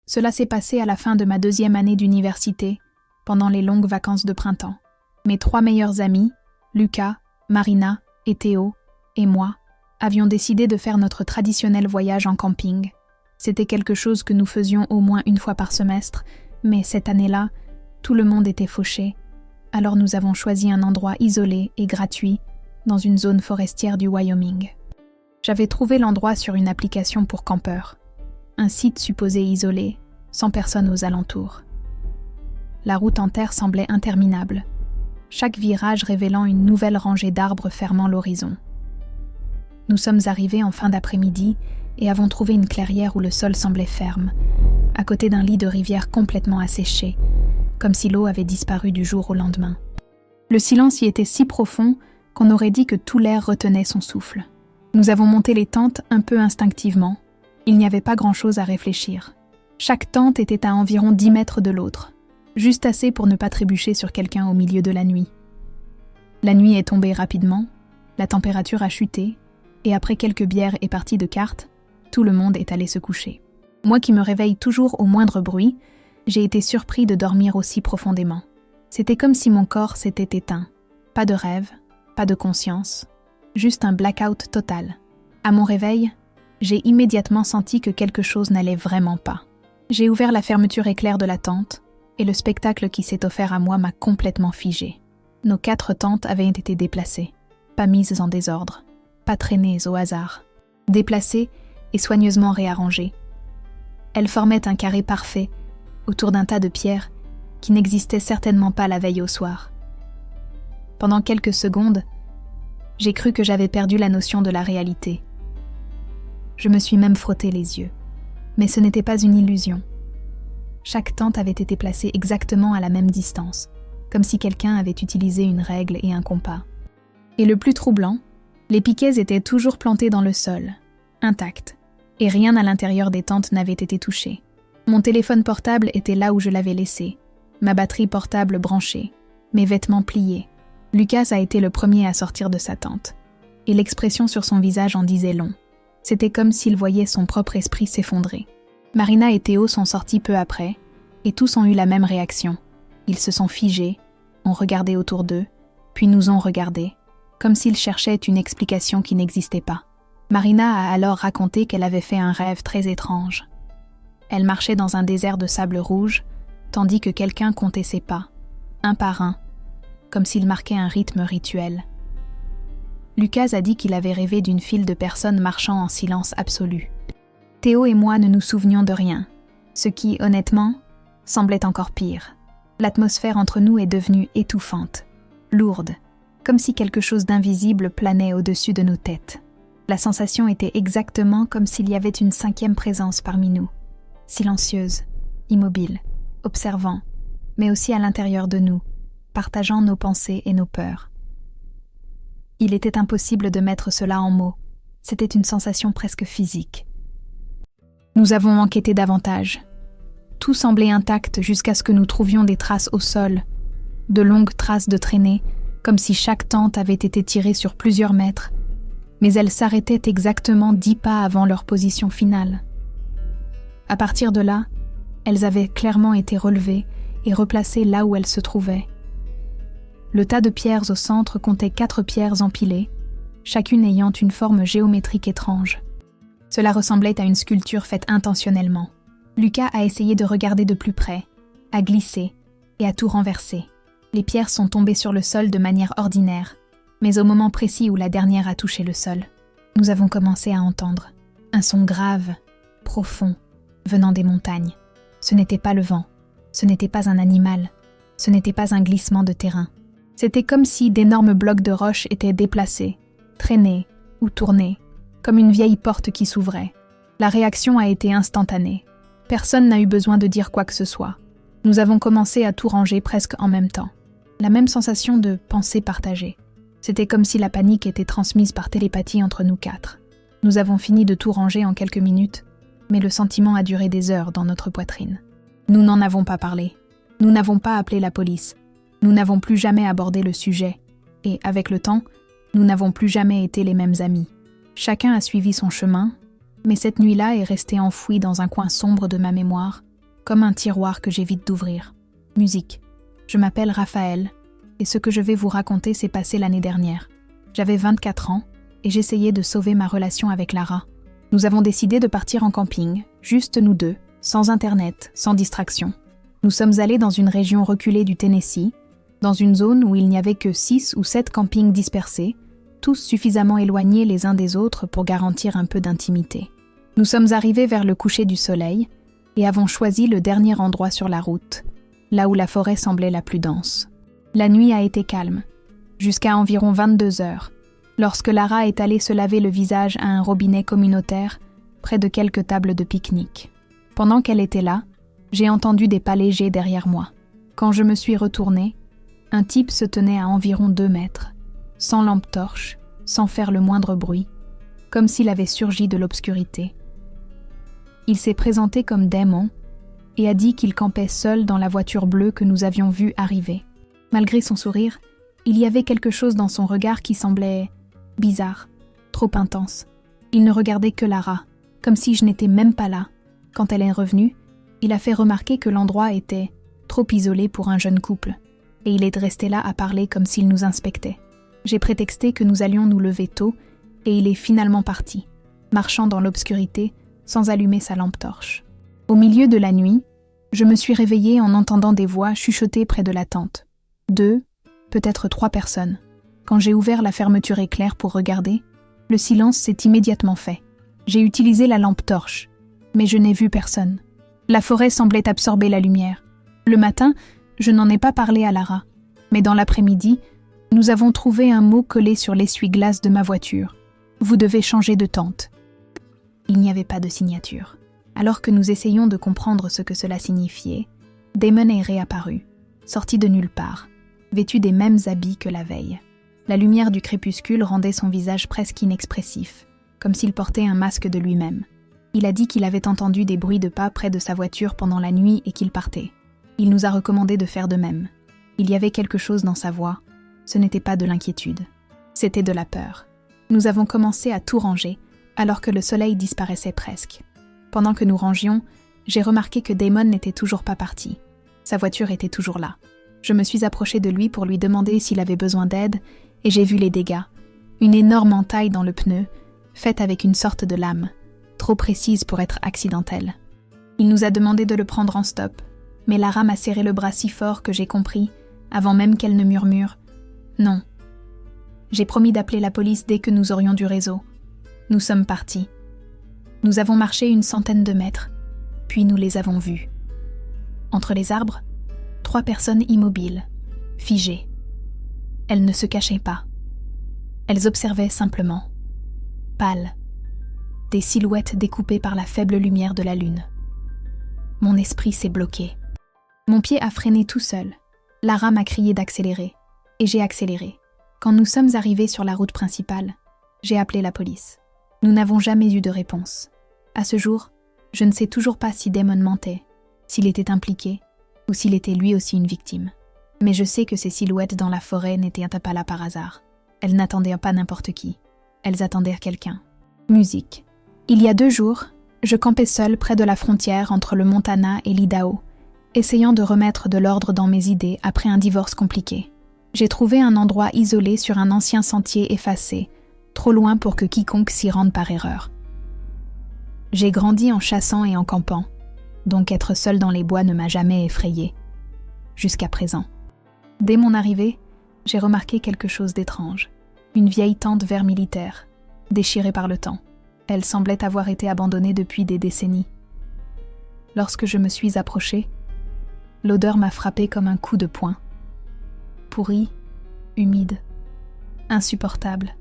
Cela s'est passé à la fin de ma 2e année d'université, pendant les longues vacances de printemps. Mes 3 meilleurs amis, Lucas, Marina et Théo, et moi, avions décidé de faire notre traditionnel voyage en camping. C'était quelque chose que nous faisions au moins une fois par semestre, mais cette année-là, tout le monde était fauché. Alors nous avons choisi un endroit isolé et gratuit dans une zone forestière du Wyoming. J'avais trouvé l'endroit sur une application pour campeurs, un site supposé isolé, sans personne aux alentours. La route en terre semblait interminable, chaque virage révélant une nouvelle rangée d'arbres fermant l'horizon. Nous sommes arrivés en fin d'après-midi et avons trouvé une clairière où le sol semblait ferme, à côté d'un lit de rivière complètement asséché, comme si l'eau avait disparu du jour au lendemain. Le silence y était si profond qu'on aurait dit que tout l'air retenait son souffle. Nous avons monté les tentes un peu instinctivement. Il n'y avait pas grand-chose à réfléchir. Chaque tente était à environ 10 mètres de l'autre, juste assez pour ne pas trébucher sur quelqu'un au milieu de la nuit. La nuit est tombée rapidement, la température a chuté, et après quelques bières et parties de cartes, tout le monde est allé se coucher. Moi qui me réveille toujours au moindre bruit, j'ai été surpris de dormir aussi profondément. C'était comme si mon corps s'était éteint. Pas de rêve, pas de conscience, juste un blackout total. À mon réveil, j'ai immédiatement senti que quelque chose n'allait vraiment pas. J'ai ouvert la fermeture éclair de la tente, et le spectacle qui s'est offert à moi m'a complètement figé. Nos 4 tentes avaient été déplacées, pas mises en désordre, pas traînées au hasard, déplacées et soigneusement réarrangées. Elles formaient un carré parfait autour d'un tas de pierres qui n'existait certainement pas la veille au soir. Pendant quelques secondes, j'ai cru que j'avais perdu la notion de la réalité. Je me suis même frotté les yeux. Mais ce n'était pas une illusion. Chaque tente avait été placée exactement à la même distance, comme si quelqu'un avait utilisé une règle et un compas. Et le plus troublant, les piquets étaient toujours plantés dans le sol, intacts, et rien à l'intérieur des tentes n'avait été touché. Mon téléphone portable était là où je l'avais laissé, ma batterie portable branchée, mes vêtements pliés. Lucas a été le premier à sortir de sa tente, et l'expression sur son visage en disait long. C'était comme s'il voyait son propre esprit s'effondrer. Marina et Théo sont sortis peu après, et tous ont eu la même réaction. Ils se sont figés, ont regardé autour d'eux, puis nous ont regardés, comme s'ils cherchaient une explication qui n'existait pas. Marina a alors raconté qu'elle avait fait un rêve très étrange. Elle marchait dans un désert de sable rouge, tandis que quelqu'un comptait ses pas, un par un, comme s'il marquait un rythme rituel. Lucas a dit qu'il avait rêvé d'une file de personnes marchant en silence absolu. Théo et moi ne nous souvenions de rien, ce qui, honnêtement, semblait encore pire. L'atmosphère entre nous est devenue étouffante, lourde, comme si quelque chose d'invisible planait au-dessus de nos têtes. La sensation était exactement comme s'il y avait une 5e présence parmi nous, silencieuse, immobile, observant, mais aussi à l'intérieur de nous, partageant nos pensées et nos peurs. Il était impossible de mettre cela en mots. C'était une sensation presque physique. Nous avons enquêté davantage. Tout semblait intact jusqu'à ce que nous trouvions des traces au sol, de longues traces de traînées, comme si chaque tente avait été tirée sur plusieurs mètres, mais elles s'arrêtaient exactement 10 pas avant leur position finale. À partir de là, elles avaient clairement été relevées et replacées là où elles se trouvaient. Le tas de pierres au centre comptait 4 pierres empilées, chacune ayant une forme géométrique étrange. Cela ressemblait à une sculpture faite intentionnellement. Lucas a essayé de regarder de plus près, a glissé et a tout renversé. Les pierres sont tombées sur le sol de manière ordinaire, mais au moment précis où la dernière a touché le sol, nous avons commencé à entendre un son grave, profond, venant des montagnes. Ce n'était pas le vent, ce n'était pas un animal, ce n'était pas un glissement de terrain. C'était comme si d'énormes blocs de roche étaient déplacés, traînés ou tournés, comme une vieille porte qui s'ouvrait. La réaction a été instantanée. Personne n'a eu besoin de dire quoi que ce soit. Nous avons commencé à tout ranger presque en même temps. La même sensation de pensée partagée. C'était comme si la panique était transmise par télépathie entre nous 4. Nous avons fini de tout ranger en quelques minutes, mais le sentiment a duré des heures dans notre poitrine. Nous n'en avons pas parlé. Nous n'avons pas appelé la police. Nous n'avons plus jamais abordé le sujet, et avec le temps, nous n'avons plus jamais été les mêmes amis. Chacun a suivi son chemin, mais cette nuit-là est restée enfouie dans un coin sombre de ma mémoire, comme un tiroir que j'évite d'ouvrir. Musique. Je m'appelle Raphaël, et ce que je vais vous raconter s'est passé l'année dernière. J'avais 24 ans, et j'essayais de sauver ma relation avec Lara. Nous avons décidé de partir en camping, juste nous deux, sans internet, sans distraction. Nous sommes allés dans une région reculée du Tennessee, dans une zone où il n'y avait que 6 ou 7 campings dispersés, tous suffisamment éloignés les uns des autres pour garantir un peu d'intimité. Nous sommes arrivés vers le coucher du soleil et avons choisi le dernier endroit sur la route, là où la forêt semblait la plus dense. La nuit a été calme, jusqu'à environ 22 heures, lorsque Lara est allée se laver le visage à un robinet communautaire près de quelques tables de pique-nique. Pendant qu'elle était là, j'ai entendu des pas légers derrière moi. Quand je me suis retournée, un type se tenait à environ 2 mètres, sans lampe torche, sans faire le moindre bruit, comme s'il avait surgi de l'obscurité. Il s'est présenté comme Damon et a dit qu'il campait seul dans la voiture bleue que nous avions vue arriver. Malgré son sourire, il y avait quelque chose dans son regard qui semblait bizarre, trop intense. Il ne regardait que Lara, comme si je n'étais même pas là. Quand elle est revenue, il a fait remarquer que l'endroit était trop isolé pour un jeune couple, et il est resté là à parler comme s'il nous inspectait. J'ai prétexté que nous allions nous lever tôt, et il est finalement parti, marchant dans l'obscurité, sans allumer sa lampe torche. Au milieu de la nuit, je me suis réveillée en entendant des voix chuchoter près de la tente. 2, peut-être 3 personnes. Quand j'ai ouvert la fermeture éclair pour regarder, le silence s'est immédiatement fait. J'ai utilisé la lampe torche, mais je n'ai vu personne. La forêt semblait absorber la lumière. Le matin, je n'en ai pas parlé à Lara, mais dans l'après-midi, nous avons trouvé un mot collé sur l'essuie-glace de ma voiture. Vous devez changer de tente. Il n'y avait pas de signature. Alors que nous essayions de comprendre ce que cela signifiait, Damon est réapparu, sorti de nulle part, vêtu des mêmes habits que la veille. La lumière du crépuscule rendait son visage presque inexpressif, comme s'il portait un masque de lui-même. Il a dit qu'il avait entendu des bruits de pas près de sa voiture pendant la nuit et qu'il partait. Il nous a recommandé de faire de même. Il y avait quelque chose dans sa voix. Ce n'était pas de l'inquiétude. C'était de la peur. Nous avons commencé à tout ranger, alors que le soleil disparaissait presque. Pendant que nous rangions, j'ai remarqué que Damon n'était toujours pas parti. Sa voiture était toujours là. Je me suis approchée de lui pour lui demander s'il avait besoin d'aide, et j'ai vu les dégâts. Une énorme entaille dans le pneu, faite avec une sorte de lame, trop précise pour être accidentelle. Il nous a demandé de le prendre en stop, mais Lara m'a serré le bras si fort que j'ai compris, avant même qu'elle ne murmure, « Non ». J'ai promis d'appeler la police dès que nous aurions du réseau. Nous sommes partis. Nous avons marché une centaine de mètres, puis nous les avons vus. Entre les arbres, 3 personnes immobiles, figées. Elles ne se cachaient pas. Elles observaient simplement, pâles, des silhouettes découpées par la faible lumière de la lune. Mon esprit s'est bloqué. Mon pied a freiné tout seul. Lara m'a crié d'accélérer, et j'ai accéléré. Quand nous sommes arrivés sur la route principale, j'ai appelé la police. Nous n'avons jamais eu de réponse. À ce jour, je ne sais toujours pas si Damon mentait, s'il était impliqué, ou s'il était lui aussi une victime. Mais je sais que ces silhouettes dans la forêt n'étaient pas là par hasard. Elles n'attendaient pas n'importe qui. Elles attendaient quelqu'un. Musique. Il y a 2 jours, je campais seule près de la frontière entre le Montana et l'Idaho, essayant de remettre de l'ordre dans mes idées après un divorce compliqué. J'ai trouvé un endroit isolé sur un ancien sentier effacé, trop loin pour que quiconque s'y rende par erreur. J'ai grandi en chassant et en campant, donc être seule dans les bois ne m'a jamais effrayée. Jusqu'à présent. Dès mon arrivée, j'ai remarqué quelque chose d'étrange. Une vieille tente vert militaire, déchirée par le temps. Elle semblait avoir été abandonnée depuis des décennies. Lorsque je me suis approchée, l'odeur m'a frappée comme un coup de poing. Pourrie, humide, insupportable.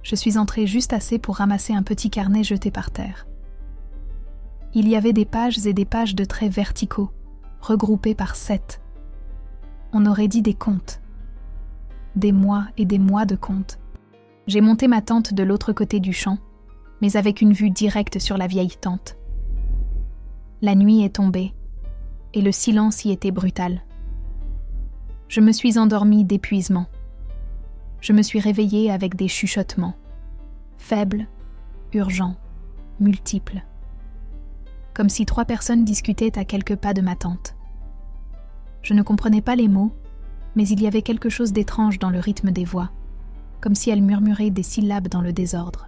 Je suis entrée juste assez pour ramasser un petit carnet jeté par terre. Il y avait des pages et des pages de traits verticaux, regroupés par 7. On aurait dit des contes. Des mois et des mois de contes. J'ai monté ma tente de l'autre côté du champ, mais avec une vue directe sur la vieille tente. La nuit est tombée, et le silence y était brutal. Je me suis endormie d'épuisement. Je me suis réveillée avec des chuchotements, faibles, urgents, multiples. comme si 3 personnes discutaient à quelques pas de ma tente. Je ne comprenais pas les mots, mais il y avait quelque chose d'étrange dans le rythme des voix, comme si elles murmuraient des syllabes dans le désordre.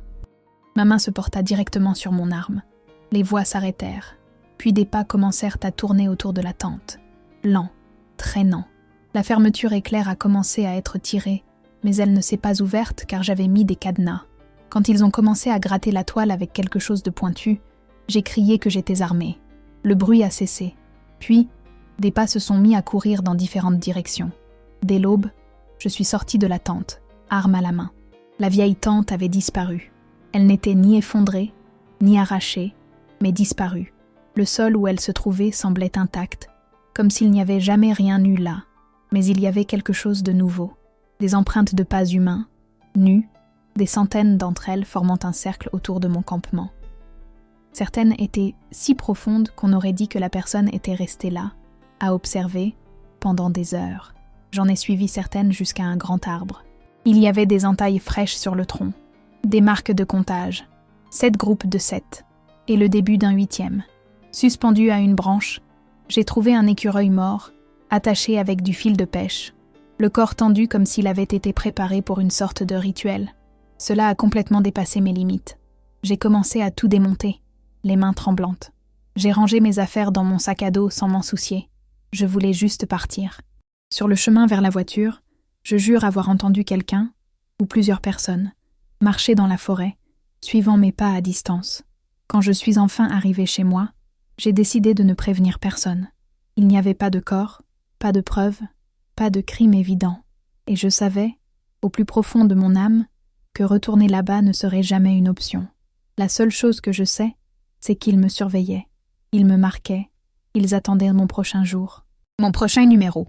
Ma main se porta directement sur mon arme. Les voix s'arrêtèrent, puis des pas commencèrent à tourner autour de la tente. Lent, traînant. La fermeture éclair a commencé à être tirée, mais elle ne s'est pas ouverte car j'avais mis des cadenas. Quand ils ont commencé à gratter la toile avec quelque chose de pointu, j'ai crié que j'étais armée. Le bruit a cessé. Puis, des pas se sont mis à courir dans différentes directions. Dès l'aube, je suis sortie de la tente, arme à la main. La vieille tente avait disparu. Elle n'était ni effondrée, ni arrachée, mais disparue. Le sol où elle se trouvait semblait intact, comme s'il n'y avait jamais rien eu là. Mais il y avait quelque chose de nouveau. Des empreintes de pas humains, nus, des centaines d'entre elles formant un cercle autour de mon campement. Certaines étaient si profondes qu'on aurait dit que la personne était restée là, à observer, pendant des heures. J'en ai suivi certaines jusqu'à un grand arbre. Il y avait des entailles fraîches sur le tronc, des marques de comptage, 7 groupes de 7, et le début d'un 8e. Suspendu à une branche, j'ai trouvé un écureuil mort, attaché avec du fil de pêche, le corps tendu comme s'il avait été préparé pour une sorte de rituel. Cela a complètement dépassé mes limites. J'ai commencé à tout démonter, les mains tremblantes. J'ai rangé mes affaires dans mon sac à dos sans m'en soucier. Je voulais juste partir. Sur le chemin vers la voiture, je jure avoir entendu quelqu'un, ou plusieurs personnes, marcher dans la forêt, suivant mes pas à distance. Quand je suis enfin arrivée chez moi, j'ai décidé de ne prévenir personne. Il n'y avait pas de corps, pas de preuves, pas de crime évident. Et je savais, au plus profond de mon âme, que retourner là-bas ne serait jamais une option. La seule chose que je sais, c'est qu'ils me surveillaient. Ils me marquaient. Ils attendaient mon prochain jour. Mon prochain numéro.